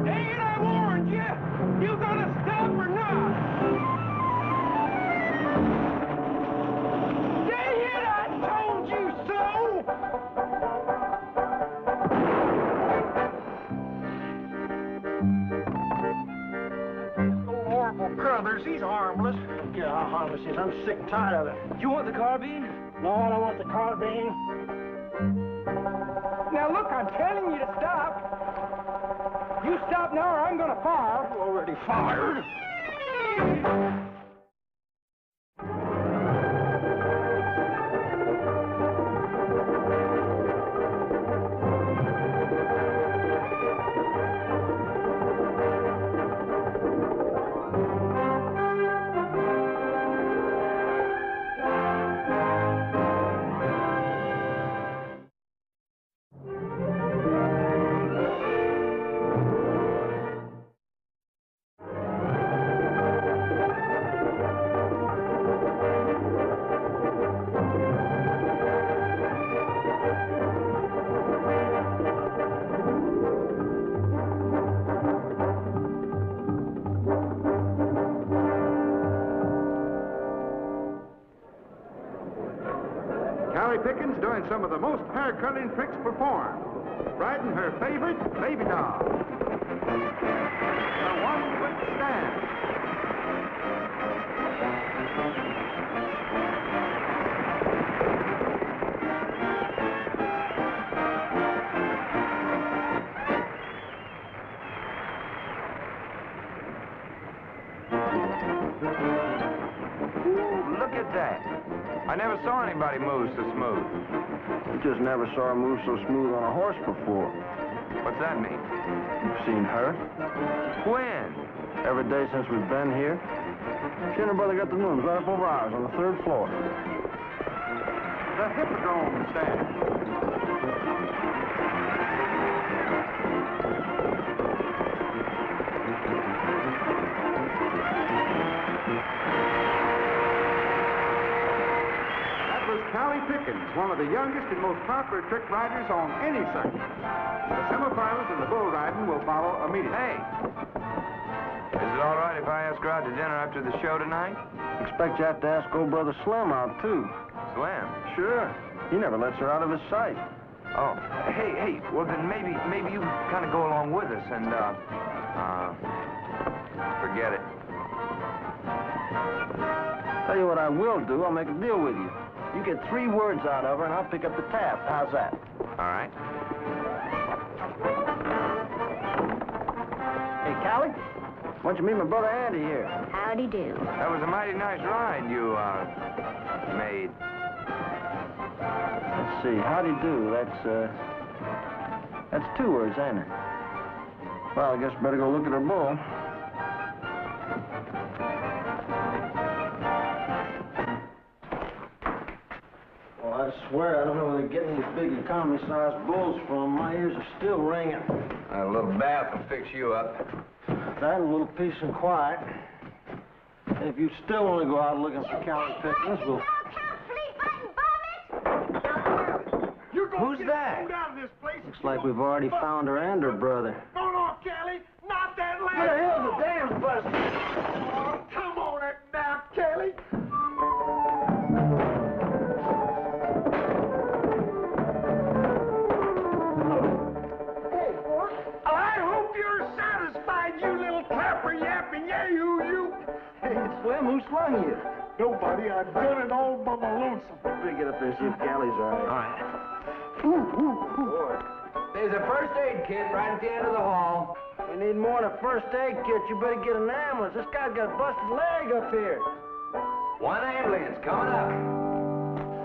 Dang it, I warned you! You gonna stop or not? Dang it, I told you so! Horrible Crothers, he's harmless. Yeah, how harmless he is. I'm sick and tired of it. You want the carbine? No, I don't want the carbine. Now look, I'm telling you to stop. You stop now or I'm gonna fire. You already fired. Slim Pickens doing some of the most hair-cutting tricks performed, riding her favorite baby doll, the one-foot stand. Look at that. I never saw anybody move so smooth. You just never saw her move so smooth on a horse before. What's that mean? You've seen her? When? Every day since we've been here. She and her brother got the rooms right up over ours on the 3rd floor. The hippodrome stand. Slim Pickens, one of the youngest and most popular trick riders on any circuit. The semifinals and the bull riding will follow immediately. Hey, is it all right if I ask her out to dinner after the show tonight? Expect you have to ask old brother Slim out, too. Slim? Sure. He never lets her out of his sight. Oh, hey, well then maybe you kind of go along with us and, forget it. Tell you what I will do, I'll make a deal with you. You get 3 words out of her, and I'll pick up the tab. How's that? All right. Hey, Callie, why don't you meet my brother Andy here? Howdy do. That was a mighty nice ride you, made. Let's see, howdy do. That's 2 words, ain't it? Well, I guess I better go look at her bull. I swear, I don't know where they're getting these big economy-sized bulls from. My ears are still ringing. A little bath will fix you up. That and a little peace and quiet. And if you still want to go out looking for Callie Pickens, we'll... Who's that? Looks like we've already found her and her brother. No, Kelly, not that last. Where the hell's the damn bus? Oh, come on it now, Kelly. Hey, Slim, who slung you? Nobody. I've done it all by my lonesome. Better get up there and see if Callie's all right. All right. There's a first aid kit right at the end of the hall. We need more than a first aid kit. You better get an ambulance. This guy's got a busted leg up here. One ambulance coming up.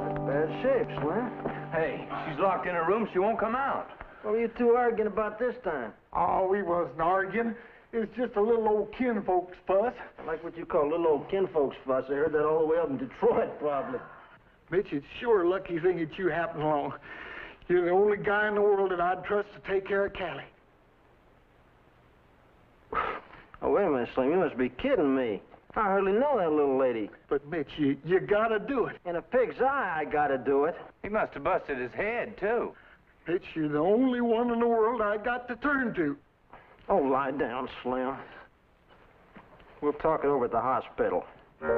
That's bad shape, Slim. Hey, she's locked in her room. She won't come out. What were you 2 arguing about this time? Oh, we wasn't arguing. It's just a little old kinfolk's fuss. I like what you call little old kinfolk's fuss. I heard that all the way up in Detroit, probably. Mitch, it's sure a lucky thing that you happened along. You're the only guy in the world that I'd trust to take care of Callie. Oh, wait a minute, Slim. You must be kidding me. I hardly know that little lady. But, Mitch, you gotta do it. In a pig's eye, I gotta do it. He must have busted his head, too. Mitch, you're the only one in the world I got to turn to. Oh, lie down, Slim. We'll talk it over at the hospital. Well,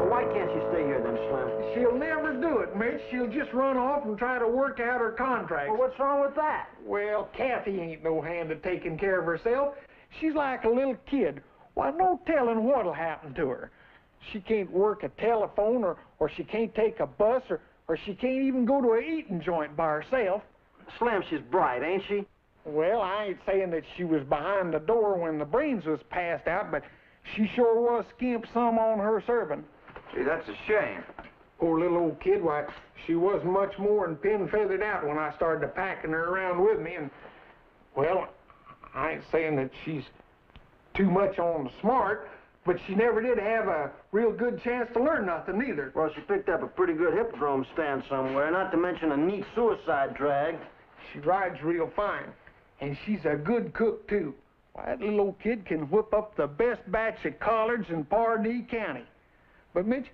why can't she stay here then, Slim? She'll never do it, Mitch. She'll just run off and try to work out her contract. Well, what's wrong with that? Well, Kathy ain't no hand at taking care of herself. She's like a little kid. Why, no telling what'll happen to her. She can't work a telephone, or she can't take a bus, or she can't even go to a eating joint by herself. Slim, she's bright, ain't she? Well, I ain't saying that she was behind the door when the brains was passed out, but she sure was skimp some on her serving. Gee, that's a shame. Poor little old kid, why, she wasn't much more than pin-feathered out when I started packing her around with me, and, well, I ain't saying that she's too much on the smart, but she never did have a real good chance to learn nothing either. Well, she picked up a pretty good hippodrome stand somewhere, not to mention a neat suicide drag. She rides real fine, and she's a good cook, too. Why, that little old kid can whip up the best batch of collards in Pardee County. But, Mitch,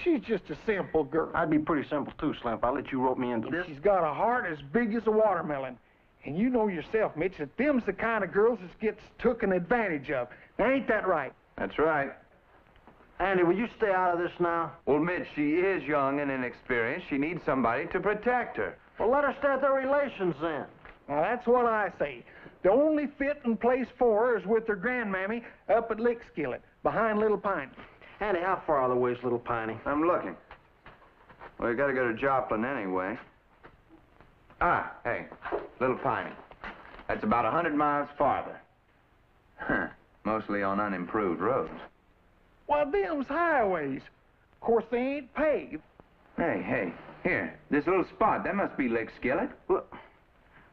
she's just a simple girl. I'd be pretty simple, too, Slim, if I let you rope me into this. She's got a heart as big as a watermelon. And you know yourself, Mitch, that them's the kind of girls that gets taken advantage of. Now, ain't that right? That's right. Andy, will you stay out of this now? Well, Mitch, she is young and inexperienced. She needs somebody to protect her. Well, let her start their relations then. Now, that's what I say. The only fitting place for her is with her grandmammy up at Lickskillet, behind Little Pine. Andy, how far out of the way is Little Piney? I'm looking. Well, you gotta go to Joplin anyway. Ah, hey, Little Piney. That's about 100 miles farther. Huh. Mostly on unimproved roads. Well, them's highways. Of course, they ain't paved. Hey, here. This little spot, that must be Lickskillet. Well,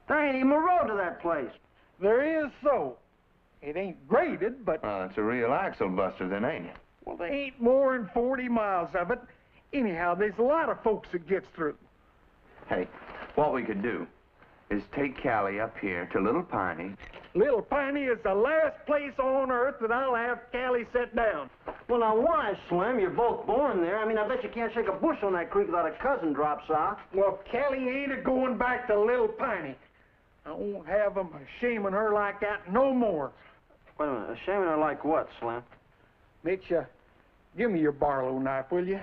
there ain't even a road to that place. There is so. It ain't graded, but... Well, it's a real axle buster then, ain't it? Well, there ain't more than 40 miles of it. Anyhow, there's a lot of folks that gets through. Hey, what we could do is take Callie up here to Little Piney. Little Piney is the last place on earth that I'll have Callie set down. Well, now, why, Slim? You're both born there. I mean, I bet you can't shake a bush on that creek without a cousin drops out. Well, Callie ain't a-going back to Little Piney. I won't have 'em shaming her like that no more. Wait a minute, shaming her like what, Slim? Mitch, give me your Barlow knife, will you?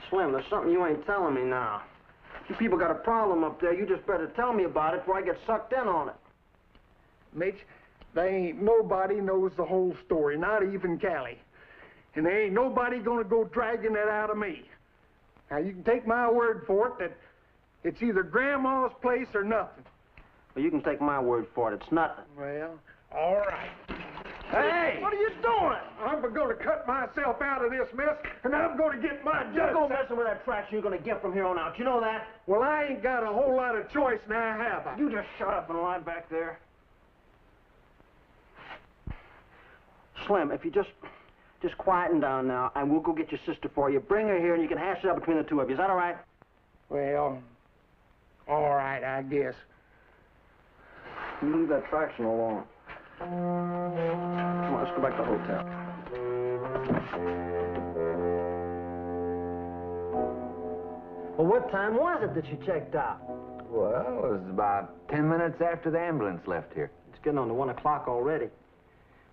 Slim, there's something you ain't telling me now. You people got a problem up there. You just better tell me about it before I get sucked in on it. Mitch, there ain't nobody knows the whole story, not even Callie. And there ain't nobody gonna go dragging it out of me. Now, you can take my word for it that it's either Grandma's place or nothing. Well, you can take my word for it. It's nothing. Well, all right. Hey! What are you doing? I'm going to cut myself out of this mess, and I'm going to get my You just... go messing with that trash you're going to get from here on out. You know that? Well, I ain't got a whole lot of choice now, have I? You just shut up and lie back there. Slim, if you just quieten down now, and we'll go get your sister for you. Bring her here, and you can hash it out between the two of you. Is that all right? Well, all right, I guess. You leave that traction alone. Come on, let's go back to the hotel. Well, what time was it that you checked out? Well, it was about 10 minutes after the ambulance left here. It's getting on to 1 o'clock already.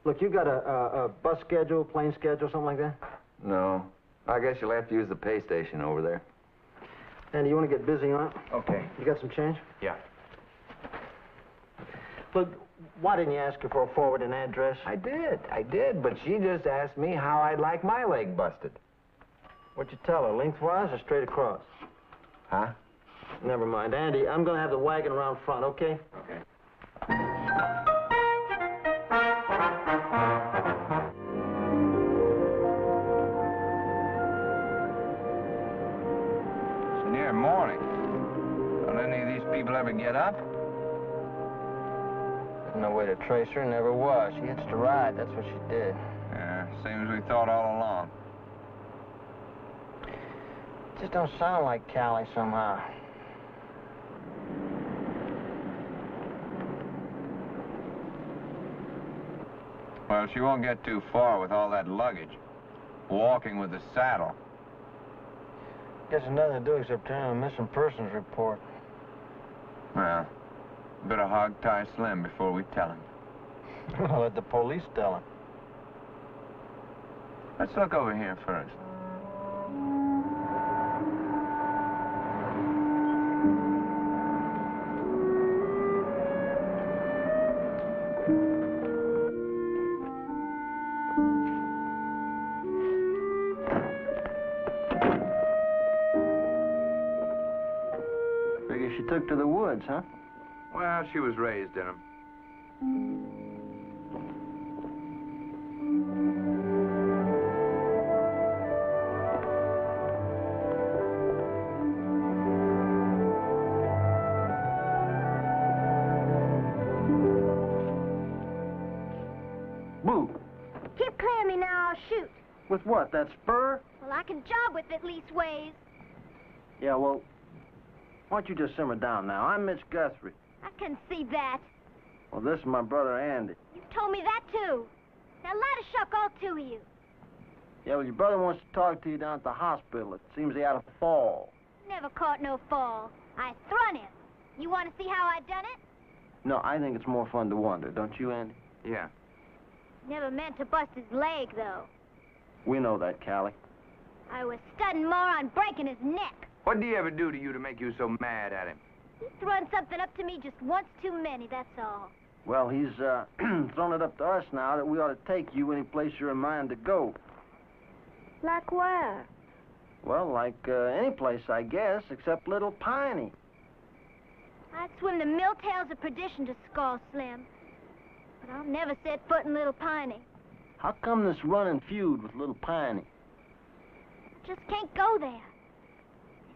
Look, you got a bus schedule, plane schedule, something like that? No. I guess you'll have to use the pay station over there. Andy, you want to get busy on it? Okay. You got some change? Yeah. Look, why didn't you ask her for a forwarding address? I did, but she just asked me how I'd like my leg busted. What'd you tell her, lengthwise or straight across? Huh? Never mind. Andy, I'm going to have the wagon around front, okay? Okay. It's near morning. Don't any of these people ever get up? There's no way to trace her, never was. She hitched a ride, that's what she did. Yeah, same as we thought all along. Just don't sound like Callie somehow. Well, she won't get too far with all that luggage. walking with a saddle. Guess there's nothing to do except turn in a missing persons report. Well, better hog tie Slim before we tell him. I'll let the police tell him. Let's look over here first. Figure she took to the woods, huh? Well, she was raised in them. Boo! Keep clear of me now, I'll shoot. With what, that spur? Well, I can job with it leastways. Yeah, well, why don't you just simmer down now? I'm Mitch Guthrie. I can see that. Well, this is my brother Andy. You told me that, too. Now, light a shuck, all two of you. Yeah, well, your brother wants to talk to you down at the hospital. It seems he had a fall. Never caught no fall. I thrun him. You want to see how I done it? No, I think it's more fun to wonder, don't you, Andy? Yeah. Never meant to bust his leg, though. We know that, Callie. I was studying more on breaking his neck. What did he ever do to you to make you so mad at him? He thrown something up to me just once too many, that's all. Well, he's thrown it up to us now that we ought to take you any place you're in mind to go. Like where? Well, like any place, I guess, except Little Piney. I'd swim the milltails of perdition to Skull Slim. But I'll never set foot in Little Piney. How come this running feud with Little Piney? Just can't go there.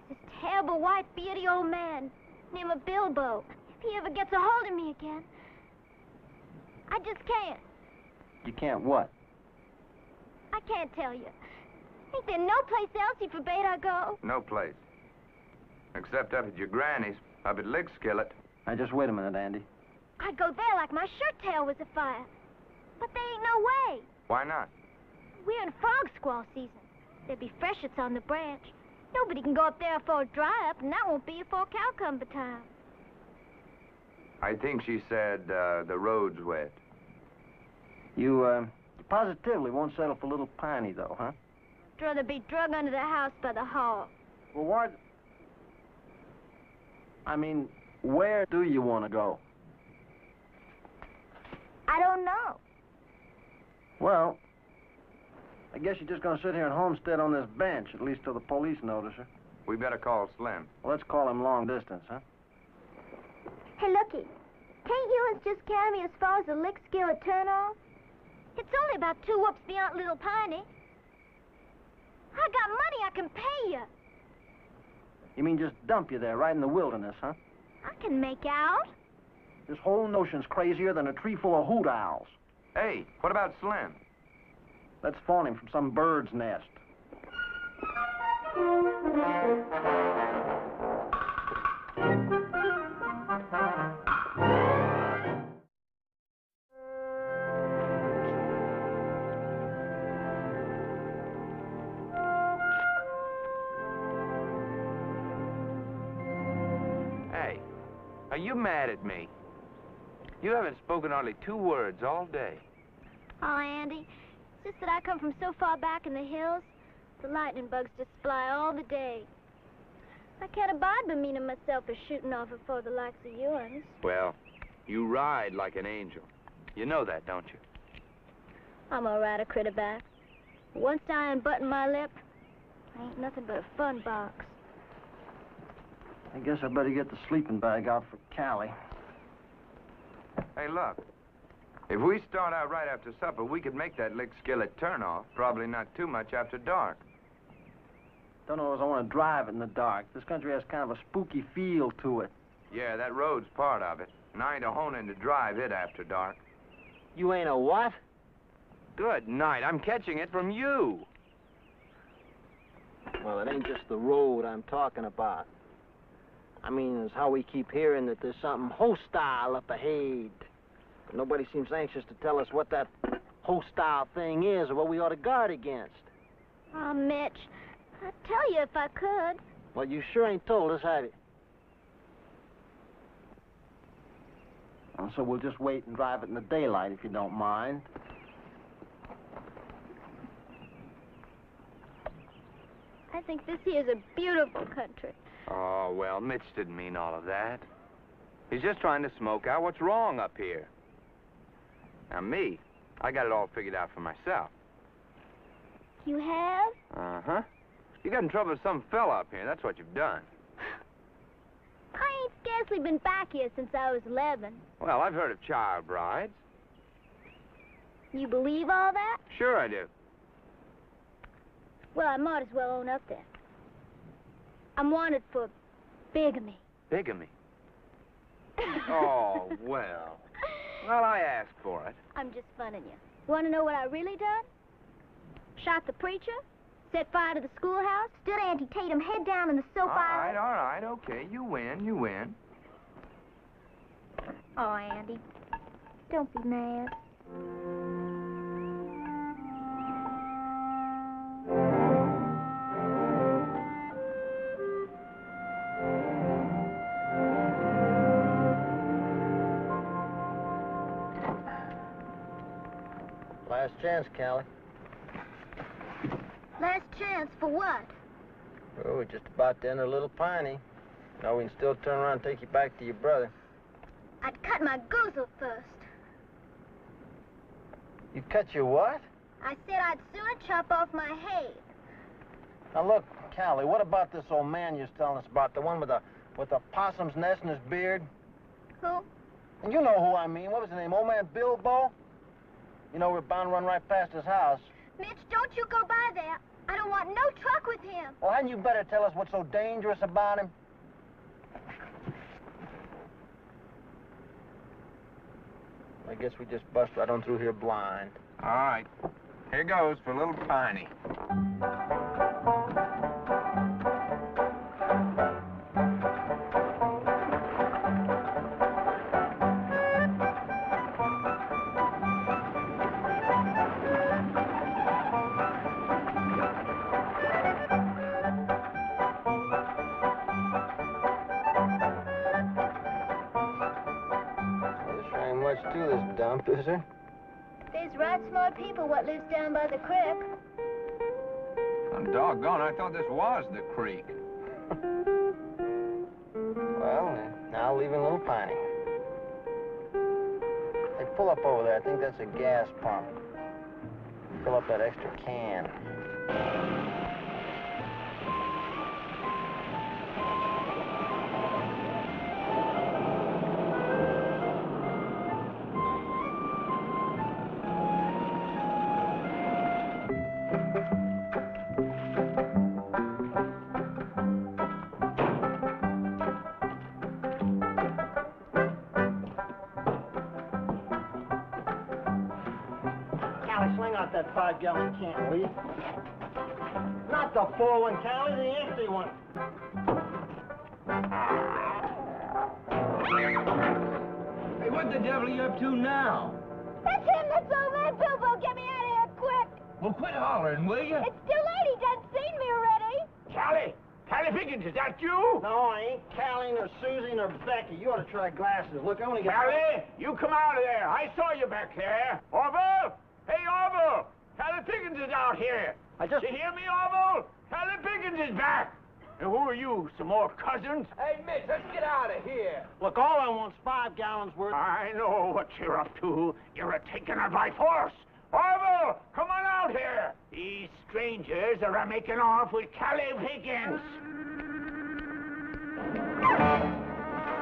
There's this terrible white beardy old man named Bilbo. If he ever gets a hold of me again, I just can't. You can't what? I can't tell you. Ain't there no place else he forbade I go? No place. Except up at your granny's, up at Lick Skillet. Now, just wait a minute, Andy. I'd go there like my shirt tail was afire. But there ain't no way. Why not? We're in frog squall season. There'd be freshets on the branch. Nobody can go up there for a dry up, and that won't be before cowcumber time. I think she said the road's wet. You positively won't settle for Little Piney, though, huh? I'd rather be drug under the house by the hall. Well, what? I mean, where do you want to go? I don't know. Well, I guess you're just going to sit here and homestead on this bench, at least till the police notice her. We better call Slim. Well, let's call him long distance, huh? Hey, looky. Can't you just carry me as far as the Lick Skillet turnoff? It's only about 2 whoops beyond Little Piney. I got money I can pay you. You mean just dump you there, right in the wilderness, huh? I can make out. This whole notion's crazier than a tree full of hoot owls. Hey, what about Slim? Let's phone him from some bird's nest. Hey, are you mad at me? You haven't spoken hardly 2 words all day. Oh, Andy, it's just that I come from so far back in the hills, the lightning bugs just fly all the day. I can't abide bemeaning myself as shooting off before the likes of yours. Well, you ride like an angel. You know that, don't you? I'm all right, a critter back. Once I unbutton my lip, I ain't nothing but a fun box. I guess I better get the sleeping bag out for Callie. Hey, look. If we start out right after supper, we could make that Lick Skillet turnoff. Probably not too much after dark. Don't know as I want to drive it in the dark. This country has kind of a spooky feel to it. Yeah, that road's part of it. And I ain't a-honing to drive it after dark. You ain't a what? Good night. I'm catching it from you. Well, it ain't just the road I'm talking about. I mean, it's how we keep hearing that there's something hostile up ahead. But nobody seems anxious to tell us what that hostile thing is or what we ought to guard against. Oh, Mitch, I'd tell you if I could. Well, you sure ain't told us, have you? Well, so we'll just wait and drive it in the daylight, if you don't mind. I think this here's a beautiful country. Oh, well, Mitch didn't mean all of that. He's just trying to smoke out what's wrong up here. Now, me, I got it all figured out for myself. You have? Uh-huh. You got in trouble with some fella up here, that's what you've done. I ain't scarcely been back here since I was 11. Well, I've heard of child brides. You believe all that? Sure I do. Well, I might as well own up then. I'm wanted for bigamy. Bigamy? Oh, well. Well, I asked for it. I'm just funning you. You want to know what I really done? Shot the preacher, set fire to the schoolhouse, stood Auntie Tatum head down in the soap aisle. All right, okay. You win, you win. Oh, Andy, don't be mad. Last chance, Callie. Last chance for what? Oh, we're just about to enter Little Piney. Now we can still turn around and take you back to your brother. I'd cut my goozle first. You cut your what? I said I'd sooner chop off my head. Now look, Callie, what about this old man you was telling us about? The one with the possum's nest in his beard? Who? And you know who I mean. What was his name? Old man Bilbo? You know, we're bound to run right past his house. Mitch, don't you go by there. I don't want no truck with him. Well, hadn't you better tell us what's so dangerous about him? I guess we just bust right on through here blind. All right. Here goes for Little Piney. Much to this dump, is there? There's right smart people what lives down by the creek. I'm doggone, I thought this was the creek. Well, now leaving Little Piney. Hey, pull up over there. I think that's a gas pump. Fill up that extra can. Sling out that 5-gallon can, will you? Not the full one, Callie, the empty one. Hey, what the devil are you up to now? That's him, that's old man Bilbo. Get me out of here quick. Well, quit hollering, will you? It's too late. He done seen me already. Callie Pickens, is that you? No, I ain't Callie, nor Susie, nor Becky. You ought to try glasses. Look, I only got... Callie, you come out of there. I saw you back there. Orville! Hey, Orville! Callie Pickens is out here. You hear me, Orville? Callie Pickens is back. And who are you, some more cousins? Hey, Mitch, let's get out of here. Look, all I want's 5 gallons worth. I know what you're up to. You're taking her by force. Orville, come on out here. These strangers are making off with Callie Pickens.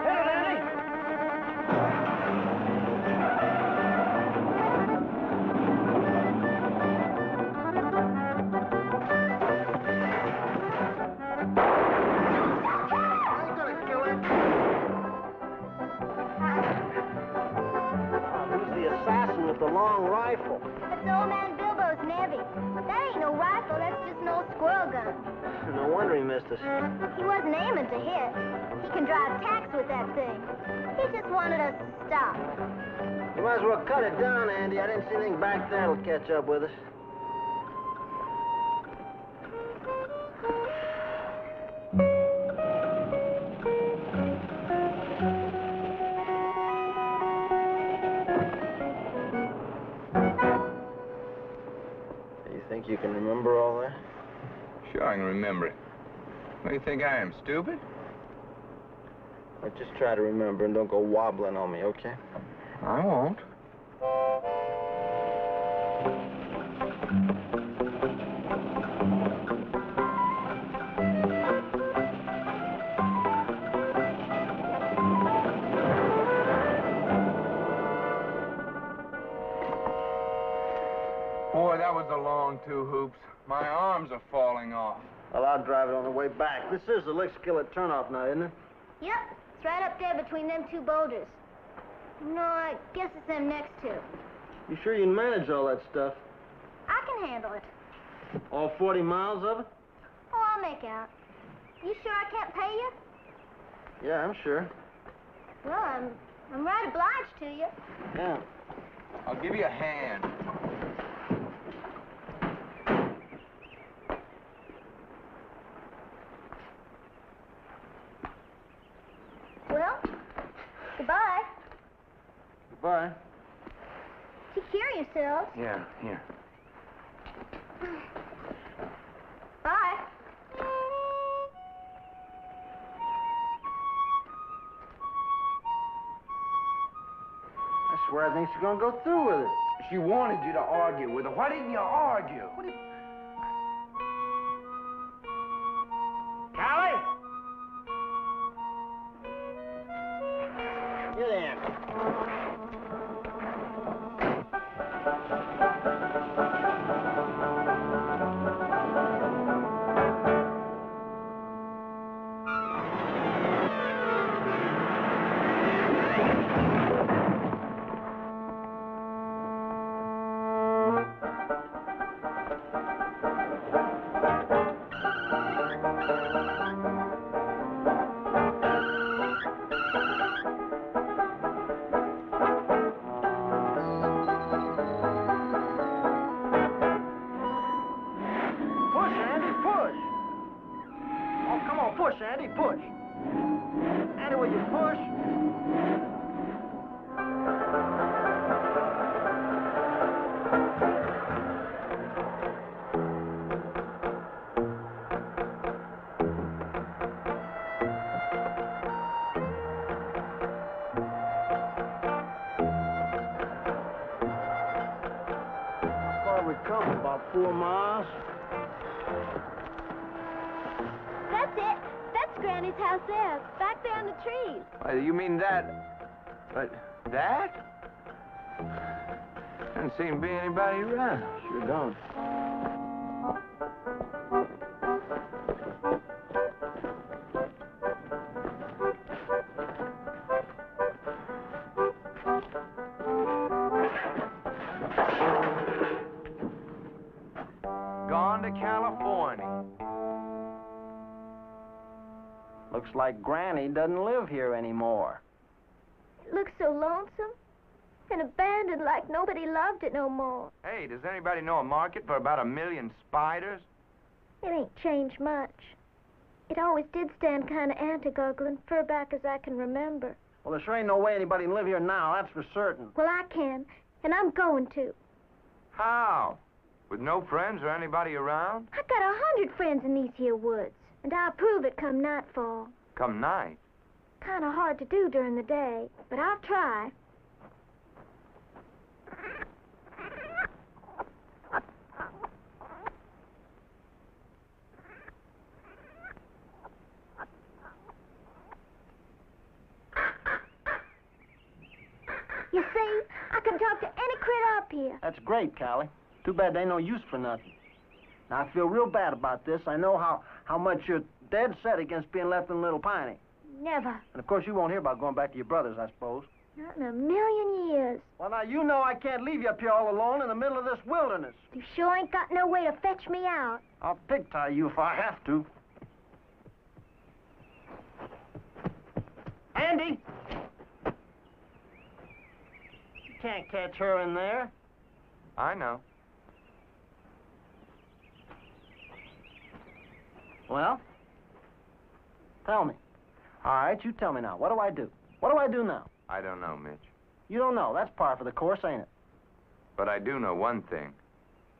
Hit it, Andy! With the long rifle. That's old man Bilbo's Nevy. That ain't no rifle, that's just an old squirrel gun. No wonder he missed us. He wasn't aiming to hit. He can drive tacks with that thing. He just wanted us to stop. You might as well cut it down, Andy. I didn't see anything back there that'll catch up with us. all there? Sure, I can remember it. What do you think I am, stupid? Well, just try to remember and don't go wobbling on me, okay? I won't. Boy, that was a long 2 hoops. My arms are falling off. Well, I'll drive it on the way back. This is the lick skillet turnoff now, isn't it? Yep, it's right up there between them 2 boulders. No, I guess it's them next 2. You sure you can manage all that stuff? I can handle it. All 40 miles of it? Oh, I'll make out. You sure I can't pay you? Yeah, I'm sure. Well, I'm right obliged to you. Yeah. I'll give you a hand. Well, goodbye. Goodbye. Take care of yourselves. Yeah, here. Bye. I swear I think she's gonna go through with it. She wanted you to argue with her. Why didn't you argue? Callie! Get in. Push, Andy, push. Andy, will you push? How far we come? About 4 miles? That's it. That's Granny's house there, back there in the trees. You mean that? But that? Doesn't seem to be anybody around. Sure don't. Gone to California. Looks like Granny doesn't live here anymore. It looks so lonesome and abandoned like nobody loved it no more. Hey, does anybody know a market for about 1 million spiders? It ain't changed much. It always did stand kind of anti-guggling, far back as I can remember. Well, there sure ain't no way anybody can live here now, that's for certain. Well, I can, and I'm going to. How? With no friends or anybody around? I got 100 friends in these here woods, and I'll prove it come nightfall. Come night. Kind of hard to do during the day, but I'll try. You see, I can talk to any critter up here. That's great, Callie. Too bad they ain't no use for nothing. Now, I feel real bad about this. I know how much you're dead set against being left in Little Piney. Never. And, of course, you won't hear about going back to your brothers, I suppose. Not in a million years. Well, now, you know I can't leave you up here all alone in the middle of this wilderness. You sure ain't got no way to fetch me out. I'll pig-tie you if I have to. Andy! You can't catch her in there. I know. Well? Tell me. All right, you tell me now. What do I do? What do I do now? I don't know, Mitch. You don't know. That's par for the course, ain't it? But I do know one thing.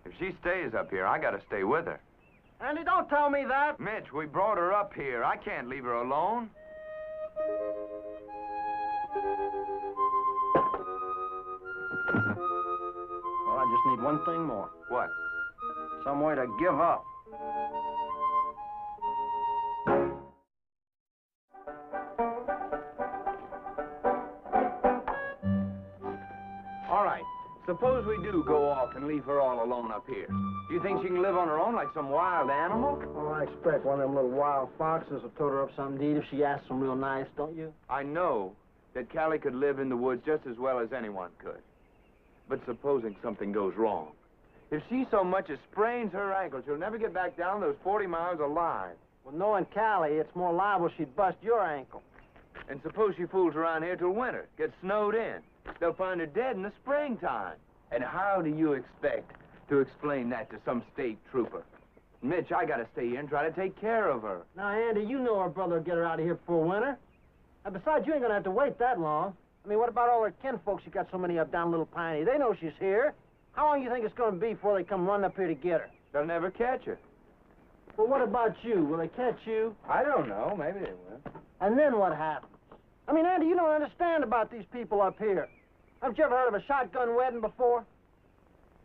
If she stays up here, I gotta stay with her. Andy, don't tell me that. Mitch, we brought her up here. I can't leave her alone. Well, I just need one thing more. What? Some way to give up. All right. Suppose we do go off and leave her all alone up here. Do you think she can live on her own like some wild animal? Well, I expect one of them little wild foxes will tote her up some deed if she asks them real nice, don't you? I know that Callie could live in the woods just as well as anyone could. But supposing something goes wrong. If she so much as sprains her ankle, she'll never get back down those 40 miles alive. Well, knowing Callie, it's more liable she'd bust your ankle. And suppose she fools around here till winter, gets snowed in. They'll find her dead in the springtime. And how do you expect to explain that to some state trooper? Mitch, I gotta stay here and try to take care of her. Now, Andy, you know her brother will get her out of here before winter. And besides, you ain't gonna have to wait that long. I mean, what about all her kinfolks you got so many of down Little Piney? They know she's here. How long do you think it's gonna be before they come running up here to get her? They'll never catch her. Well, what about you? Will they catch you? I don't know. Maybe they will. And then what happens? I mean, Andy, you don't understand about these people up here. Haven't you ever heard of a shotgun wedding before?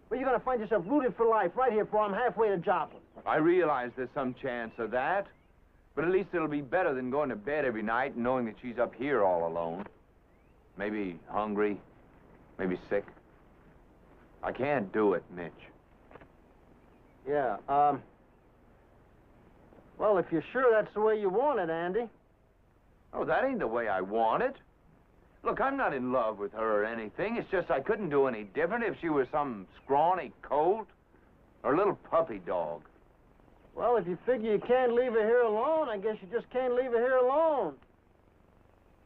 Well, you're going to find yourself rooted for life right here before I'm halfway to Joplin. I realize there's some chance of that. But at least it'll be better than going to bed every night and knowing that she's up here all alone. Maybe hungry, maybe sick. I can't do it, Mitch. Yeah, well, if you're sure that's the way you want it, Andy. Oh, that ain't the way I want it. Look, I'm not in love with her or anything. It's just I couldn't do any different if she was some scrawny colt or a little puppy dog. Well, if you figure you can't leave her here alone, I guess you just can't leave her here alone.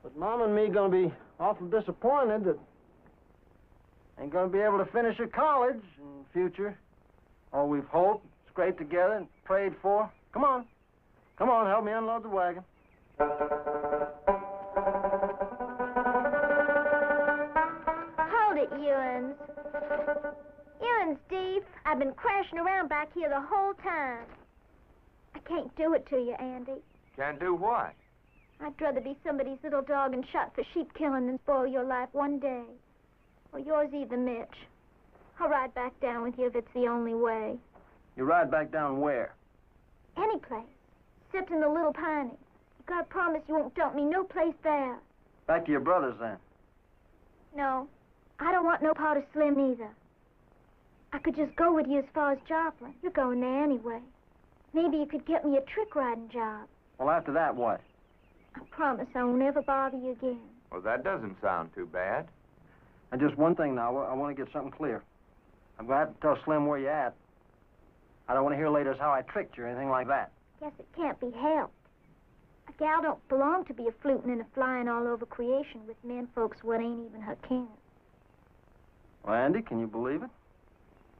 But Mom and me gonna be awful disappointed that ain't gonna be able to finish her college in the future. All we've hoped, scraped together, and prayed for. Come on. Come on, help me unload the wagon. Hold it, Ewins. Ewins, Steve, I've been crashing around back here the whole time. I can't do it to you, Andy. Can't do what? I'd rather be somebody's little dog and shot for sheep killing than spoil your life one day. Or yours either, Mitch. I'll ride back down with you if it's the only way. You ride back down where? Any place, except in the Little Piney. You gotta promise you won't dump me no place there. Back to your brother's, then. No, I don't want no part of Slim either. I could just go with you as far as Joplin. You're going there anyway. Maybe you could get me a trick riding job. Well, after that, what? I promise I won't ever bother you again. Well, that doesn't sound too bad. And just one thing now, I want to get something clear. I'm going to have to tell Slim where you're at. I don't want to hear later as how I tricked you or anything like that. Guess it can't be helped. A gal don't belong to be a fluting and a flying all over creation with men folks what ain't even her kin. Well, Andy, can you believe it?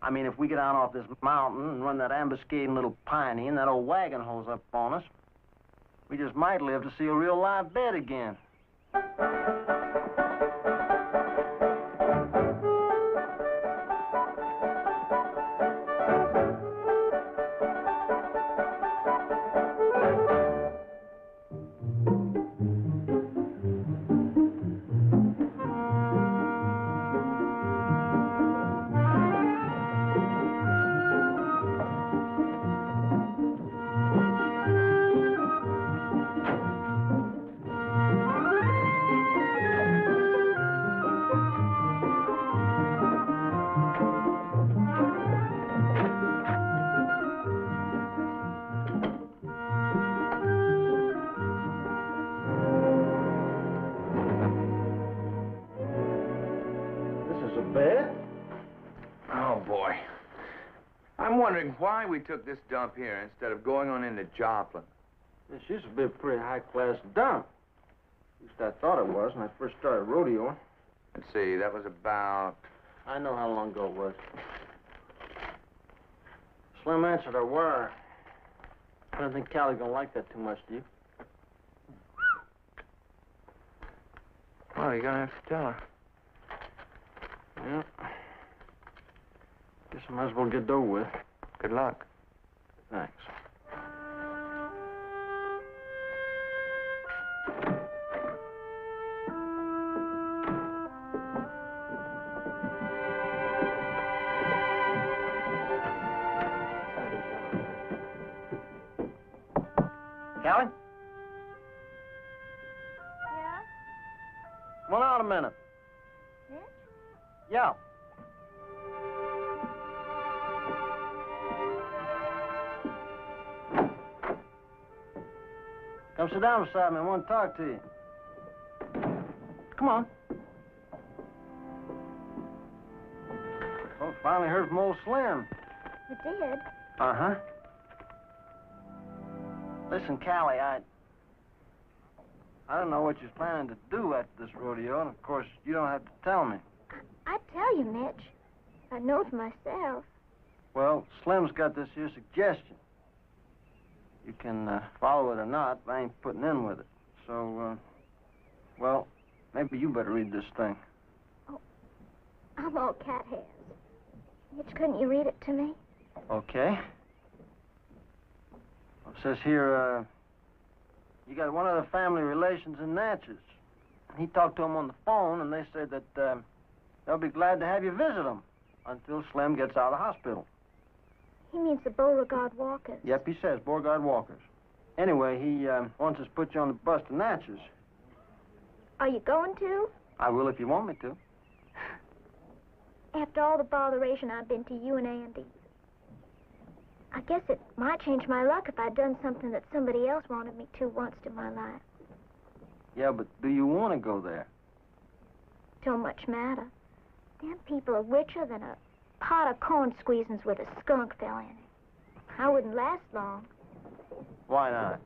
I mean, if we get down off this mountain and run that ambuscading Little Piney and that old wagon hose up on us, we just might live to see a real live bed again. Oh, boy. I'm wondering why we took this dump here instead of going on into Joplin. This used to be a pretty high-class dump. At least I thought it was when I first started rodeoing. Let's see, that was about... I know how long ago it was. Slim answered our wire. I don't think Callie's gonna like that too much, do you? Well, you're gonna have to tell her. Yeah. Guess I might as well get over with. Good luck. Thanks. Callie? Yeah? Come on out a minute. Mitch? Yeah. Come sit down beside me. I want to talk to you. Come on. Oh, finally heard from old Slim. You did? Uh-huh. Listen, Callie, I don't know what you're planning to do after this rodeo, and of course, you don't have to tell me. I'd tell you, Mitch. I know it myself. Well, Slim's got this here suggestion. You can follow it or not, but I ain't putting in with it. So, well, maybe you better read this thing. Oh, I'm all cat hairs. Mitch, couldn't you read it to me? Okay. Well, it says here, you got one of the family relations in Natchez. He talked to them on the phone, and they said that they'll be glad to have you visit them until Slim gets out of the hospital. He means the Beauregard Walkers. Yep, he says Beauregard Walkers. Anyway, he wants us to put you on the bus to Natchez. Are you going to? I will if you want me to. After all the botheration I've been to you and Andy. I guess it might change my luck if I'd done something that somebody else wanted me to once in my life. Yeah, but do you want to go there? Don't much matter. Them people are richer than a pot of corn squeezins with a skunk fell in it. I wouldn't last long. Why not?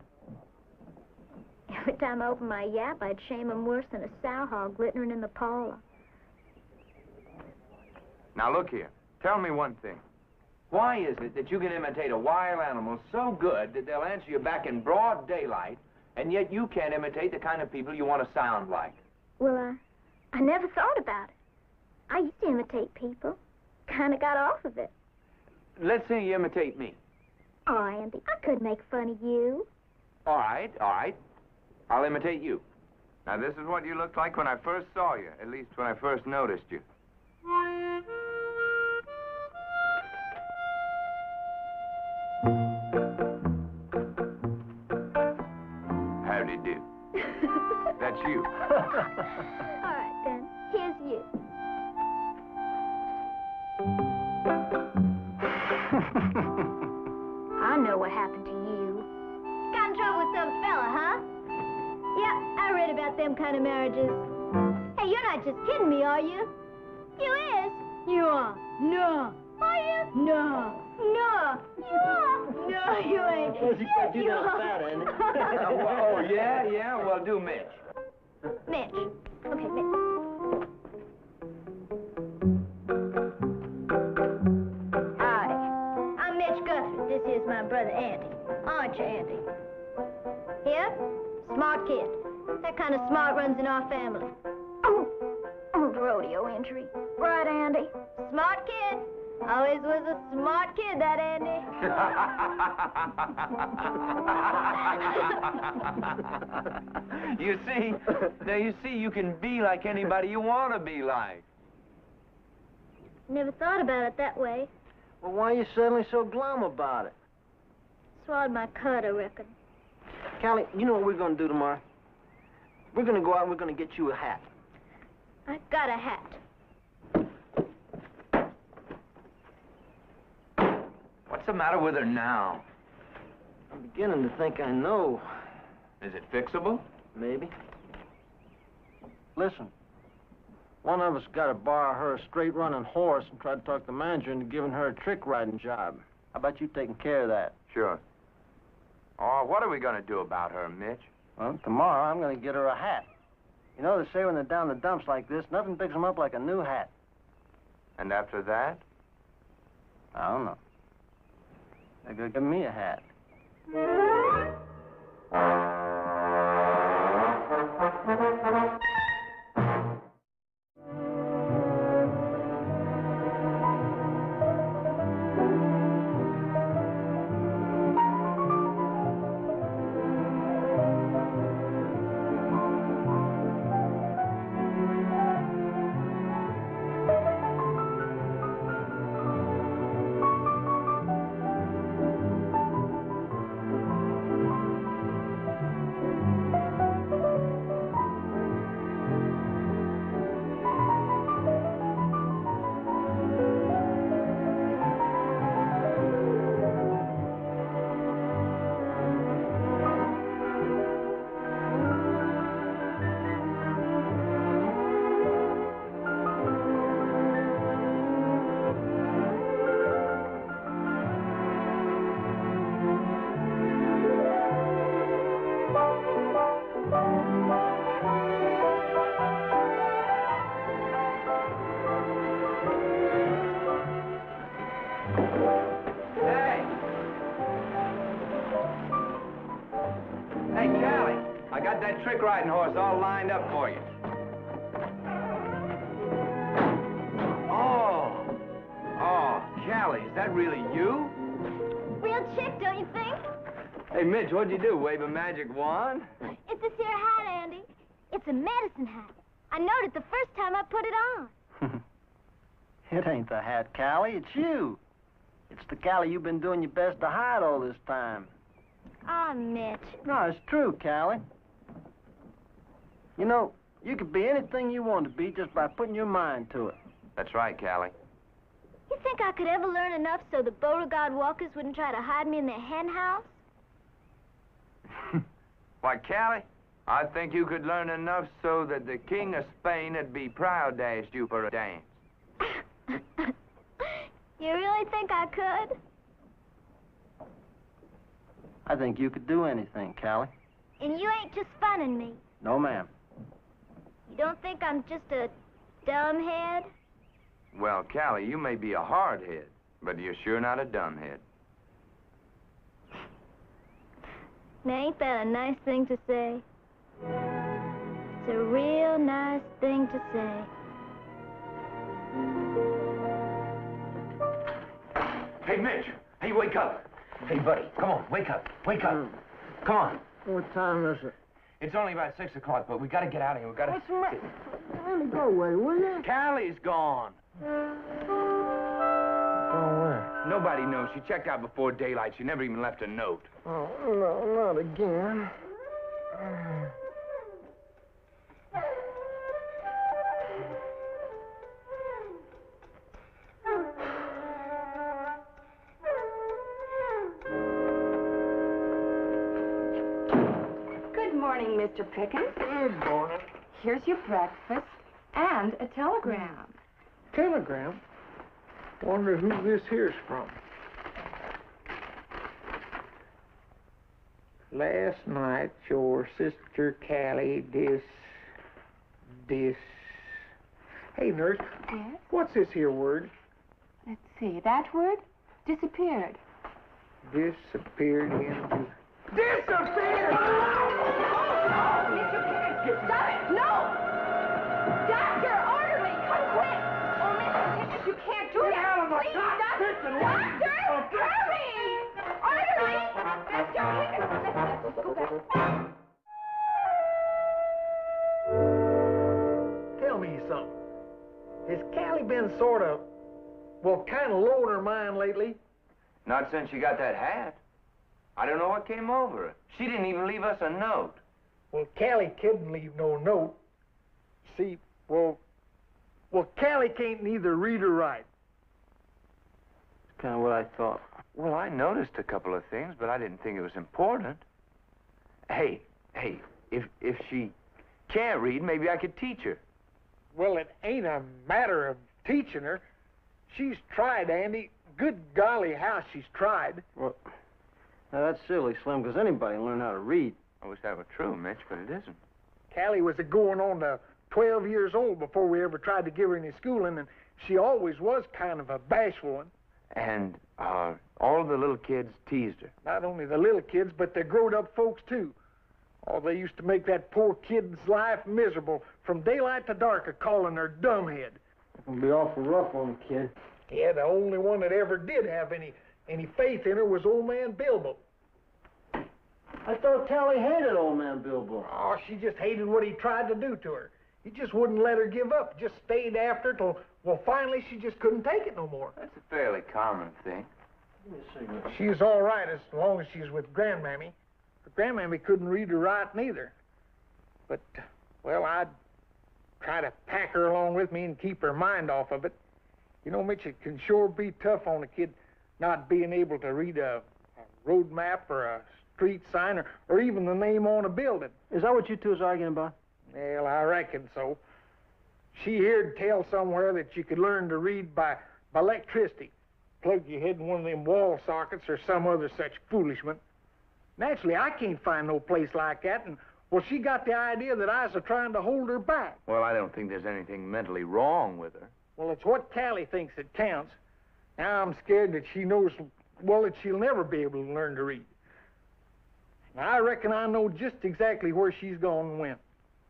Every time I opened my yap, I'd shame 'em worse than a sow hog glittering in the parlor. Now, look here. Tell me one thing. Why is it that you can imitate a wild animal so good that they'll answer you back in broad daylight, and yet you can't imitate the kind of people you want to sound like? Well, I never thought about it. I used to imitate people. Kind of got off of it. Let's see you imitate me. Oh, Andy, I could make fun of you. All right, all right. I'll imitate you. Now, this is what you looked like when I first saw you, at least when I first noticed you. Howdy do. That's you. All right, then. Here's you. I know what happened to you. Got in trouble with some fella, huh? Yeah, I read about them kind of marriages. Hey, you're not just kidding me, are you? You is. You are. No. Are you? No. No. You are. No, you ain't. Yes, you are. Andy. Oh, yeah? Well, do Mitch. Mitch. Okay, Mitch. Howdy. I'm Mitch Guthrie. This is my brother Andy. Aren't you, Andy? Here? Smart kid. That kind of smart runs in our family. Oh, rodeo injury. Right, Andy? Smart kid. Always was a smart kid, that Andy. You see, you can be like anybody you want to be like. Never thought about it that way. Well, why are you suddenly so glum about it? Swallowed my cud, I reckon. Callie, you know what we're going to do tomorrow? We're going to go out and we're going to get you a hat. I got a hat. What's the matter with her now? I'm beginning to think I know. Is it fixable? Maybe. Listen, one of us got to borrow her a straight-running horse and try to talk the manager into giving her a trick-riding job. How about you taking care of that? Sure. Oh, what are we going to do about her, Mitch? Well, tomorrow I'm going to get her a hat. You know, they say when they're down the dumps like this, nothing picks them up like a new hat. And after that? I don't know. They're going to give me a hat. I got that trick riding horse all lined up for you. Oh, Callie, is that really you? Real chick, don't you think? Hey, Mitch, what'd you do? Wave a magic wand? It's this here hat, Andy. It's a medicine hat. I knowed it the first time I put it on. It ain't the hat, Callie. It's you. It's the Callie you've been doing your best to hide all this time. Ah, Mitch. No, it's true, Callie. You know, you could be anything you want to be just by putting your mind to it. That's right, Callie. You think I could ever learn enough so the Beauregard walkers wouldn't try to hide me in their hen house? Why, Callie, I think you could learn enough so that the King of Spain would be proud to ask you for a dance. You really think I could? I think you could do anything, Callie. And you ain't just funning me. No, ma'am. You don't think I'm just a dumbhead? Well, Callie, you may be a hard head, but you're sure not a dumbhead. Now, ain't that a nice thing to say? It's a real nice thing to say. Hey, Mitch. Hey, wake up. Hey, buddy, come on, wake up. Wake up. Come on. What time is it? It's only about 6 o'clock, but we gotta get out of here. We gotta... What's the matter? Let me go away, will you? Callie's gone. Oh, where? Nobody knows. She checked out before daylight. She never even left a note. Oh, no, not again. Good morning, Mr. Pickens. Good morning. Here's your breakfast and a telegram. Telegram? Wonder who this here's from. Last night, your sister Callie Hey, nurse, Yes? what's this here word? Let's see. That word? Disappeared. Disappeared into... Disappeared! Mr. Pickens, stop it! No! Doctor, orderly, come quick! Oh, Mr. Pickens, you can't do that! Get out of my Please, doctor! Doctor, hurry! Orderly! Mr. Pickens, let's go back. Tell me something. Has Callie been sort of, kind of low in her mind lately? Not since she got that hat. I don't know what came over her. She didn't even leave us a note. Well, Callie couldn't leave no note. See, well, Callie can't neither read or write. That's kind of what I thought. Well, I noticed a couple of things, but I didn't think it was important. Hey, if she can't read, maybe I could teach her. Well, it ain't a matter of teaching her. She's tried, Andy. Good golly, how she's tried. Well, now that's silly, Slim, because anybody can learn how to read. I wish that were true, Mitch, but it isn't. Callie was going on to 12 years old before we ever tried to give her any schooling, and she always was kind of a bashful one. And all the little kids teased her. Not only the little kids, but the grown-up folks, too. Oh, they used to make that poor kid's life miserable from daylight to dark of calling her dumbhead. It can be awful rough on a kid. Yeah, the only one that ever did have any faith in her was old man Bilbo. I thought Callie hated old man Bilbo. Oh, she just hated what he tried to do to her. He just wouldn't let her give up. Just stayed after her till, finally she just couldn't take it no more. That's a fairly common thing. Give me a cigarette. She's all right as long as she's with Grandmammy. But Grandmammy couldn't read or write neither. But, I'd try to pack her along with me and keep her mind off of it. You know, Mitch, it can sure be tough on a kid not being able to read a road map or a street sign or even the name on a building. Is that what you two is arguing about? Well, I reckon so. She heard tell somewhere that you could learn to read by electricity. Plug your head in one of them wall sockets or some other such foolishment. Naturally, I can't find no place like that, and, she got the idea that I was trying to hold her back. Well, I don't think there's anything mentally wrong with her. Well, it's what Callie thinks that counts. Now I'm scared that she knows, that she'll never be able to learn to read. Now, I reckon I know just exactly where she's gone and went.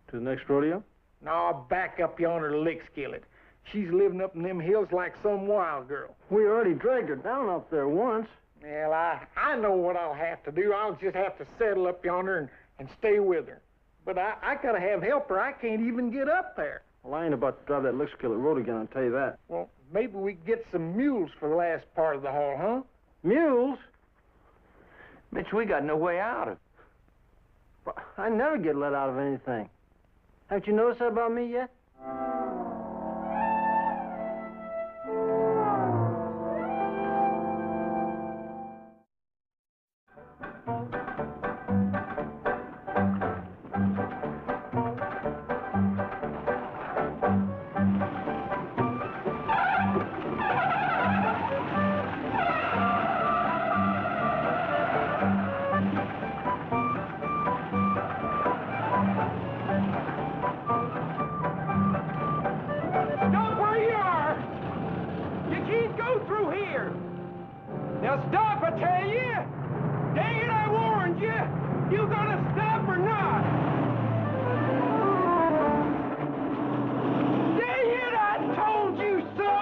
To the next rodeo? No, back up yonder to Lick Skillet. She's living up in them hills like some wild girl. We already dragged her down up there once. Well, I know what I'll have to do. I'll just have to settle up yonder and stay with her. But I gotta have help or I can't even get up there. Well, I ain't about to drive that Lick Skillet road again, I'll tell you that. Well, maybe we can get some mules for the last part of the haul, huh? Mules? Mitch, we got no way out of it. But I never get let out of anything. Haven't you noticed that about me yet? Now stop, I tell you! Dang it, I warned you! You gonna stop or not? Dang it, I told you so!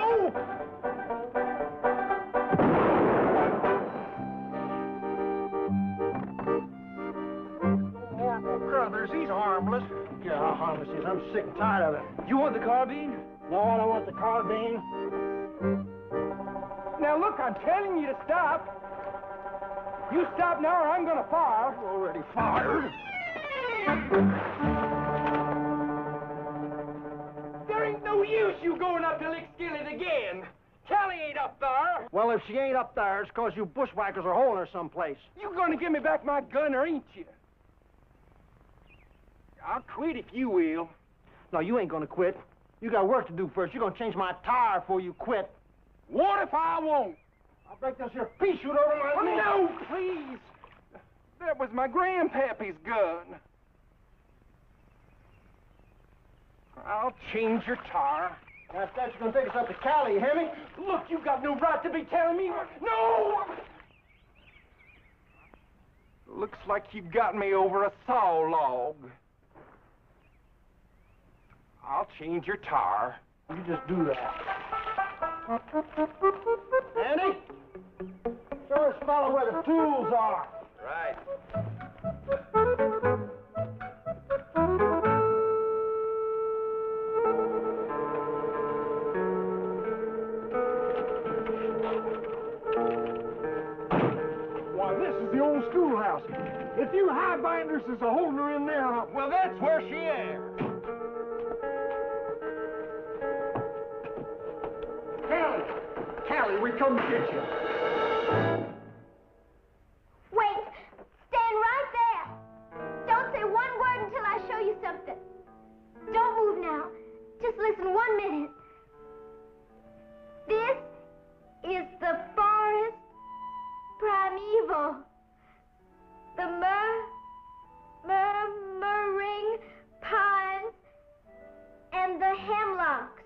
Marvel Crothers, he's harmless. Yeah, how harmless he is. I'm sick and tired of it. You want the carbine? No, I don't want the carbine. Now look, I'm telling you to stop. You stop now or I'm gonna fire. You're already fired. There ain't no use you going up to Lick Skillet again. Callie ain't up there. Well, if she ain't up there, it's 'cause you bushwhackers are holding her someplace. You gonna give me back my gun or ain't you? I'll quit if you will. No, you ain't gonna quit. You got work to do first. You're gonna change my tire before you quit. What if I won't? I'll break this here pea shoot over my knee. No, please. That was my grandpappy's gun. I'll change your tire. That's that. You're gonna take us up to Cali, you hear me? Look, you got no right to be telling me. No! Looks like you got me over a saw log. I'll change your tire. You just do that. Andy? Show this fellow where the tools are. Right. Why, this is the old schoolhouse. If you highbinders is a holding her in there, well, that's where she is. Callie, we come to get you. Wait! Stand right there! Don't say one word until I show you something. Don't move now. Just listen 1 minute. This is the forest primeval. The murmuring pines and the hemlocks,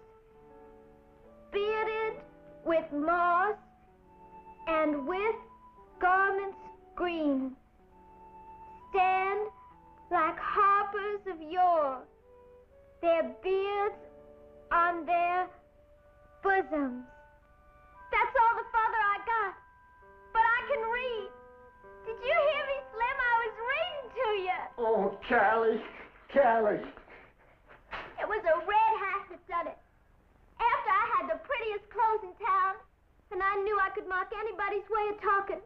bearded with moss and with garments green, stand like harpers of yore, their beards on their bosoms. That's all the further I got, but I can read. Did you hear me, Slim? I was reading to you. Oh, Callie. It was a red hat that done it. After I had the prettiest clothes in town, and I knew I could mock anybody's way of talking.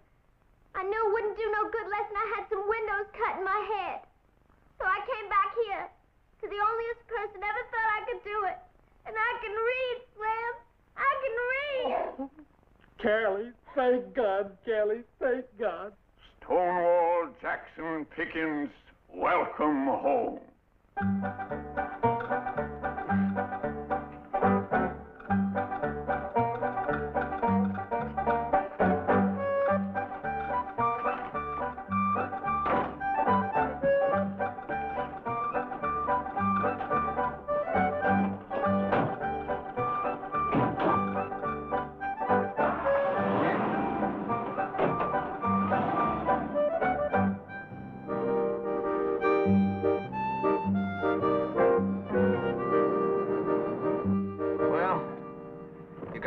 I knew it wouldn't do no good unless I had some windows cut in my head. So I came back here, to the onlyest person ever thought I could do it. And I can read, Slim. I can read. Oh, Callie, thank God, Callie, thank God. Stonewall Jackson Pickens, welcome home.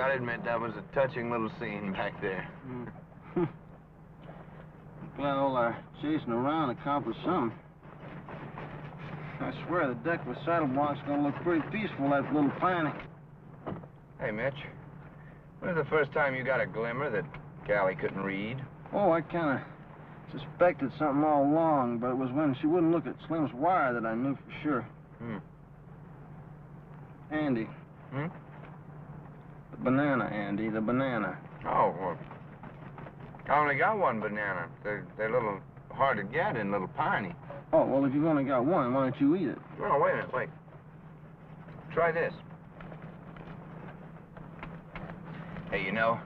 gotta admit, that was a touching little scene back there. Glad all our chasing around accomplished something. I swear the deck with saddle block's gonna look pretty peaceful after Little Piney. Hey, Mitch. When was the first time you got a glimmer that Callie couldn't read? Oh, I kind of suspected something all along, but it was when she wouldn't look at Slim's wire that I knew for sure. Andy. The banana, Andy, the banana. Oh, well, I only got one banana. They're a little hard to get in Little Piney. Oh, well, if you've only got one, why don't you eat it? No, wait a minute, wait. Try this. Hey, you know,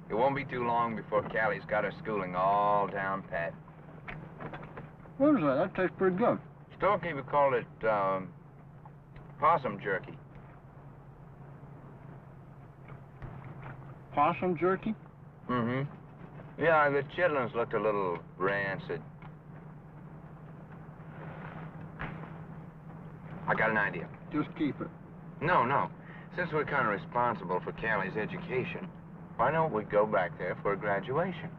it won't be too long before Callie's got her schooling all down pat. What is that? That tastes pretty good. Storekeeper called it, possum jerky. Possum jerky? Mm-hmm. Yeah, the chitlins looked a little rancid. I got an idea. Just keep it. No. Since we're kind of responsible for Callie's education, why don't we go back there for a graduation?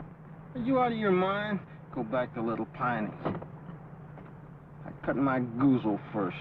Are you out of your mind? Go back to Little Piney. I cut my goozle first.